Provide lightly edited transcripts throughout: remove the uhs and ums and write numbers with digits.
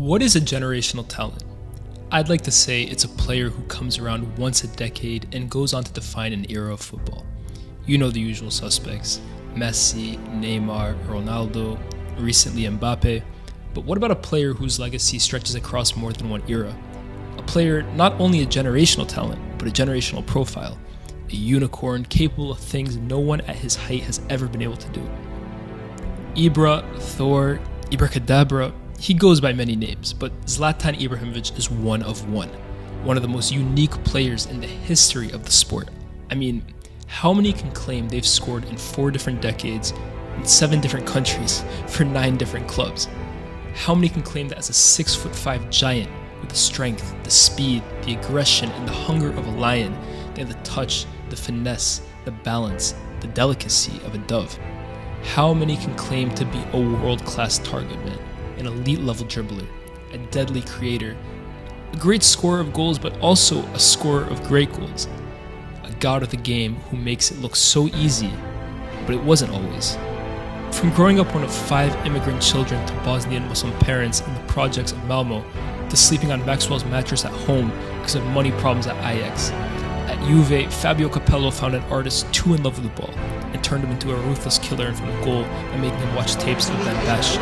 What is a generational talent? I'd like to say it's a player who comes around once a decade and goes on to define an era of football. You know the usual suspects: Messi, Neymar, Ronaldo, recently Mbappe. But what about a player whose legacy stretches across more than one era? A player not only a generational talent, but a generational profile. A unicorn capable of things no one at his height has ever been able to do. Ibra, Thor, Ibracadabra, he goes by many names, but Zlatan Ibrahimavich is one of one of the most unique players in the history of the sport. I mean, how many can claim they've scored in 4 different decades, in 7 different countries, for 9 different clubs? How many can claim that as a 6'5" giant with the strength, the speed, the aggression, and the hunger of a lion, they have the touch, the finesse, the balance, the delicacy of a dove? How many can claim to be a world-class target man, an elite-level dribbler, a deadly creator, a great scorer of goals, but also a scorer of great goals, a god of the game who makes it look so easy, but it wasn't always? From growing up one of 5 immigrant children to Bosnian Muslim parents in the projects of Malmo, to sleeping on Maxwell's mattress at home because of money problems at Ajax. At Juve, Fabio Capello found an artist too in love with the ball and turned him into a ruthless killer in front of goal by making him watch tapes of Van Bash.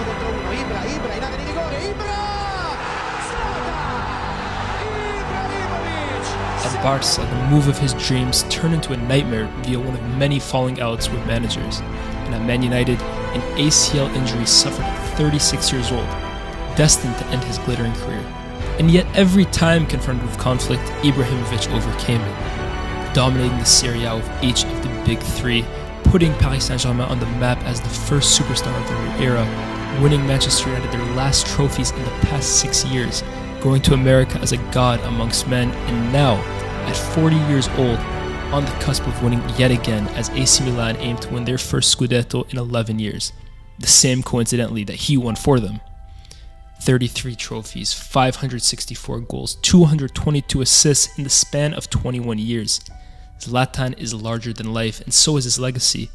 At Barca, the move of his dreams turned into a nightmare via one of many falling outs with managers. And at Man United, an ACL injury suffered at 36 years old, destined to end his glittering career. And yet every time confronted with conflict, Ibrahimovic overcame it, dominating the Serie A with each of the big 3, putting Paris Saint-Germain on the map as the first superstar of their era, winning Manchester United their last trophies in the past 6 years, going to America as a god amongst men, and now, at 40 years old, on the cusp of winning yet again as AC Milan aim to win their first Scudetto in 11 years, the same coincidentally that he won for them. 33 trophies, 564 goals, 222 assists in the span of 21 years. Zlatan is larger than life, and so is his legacy.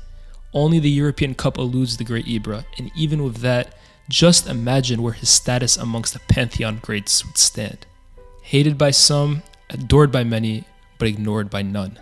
Only the European Cup eludes the great Ibra, and even with that, just imagine where his status amongst the pantheon greats would stand. Hated by some, adored by many, but ignored by none.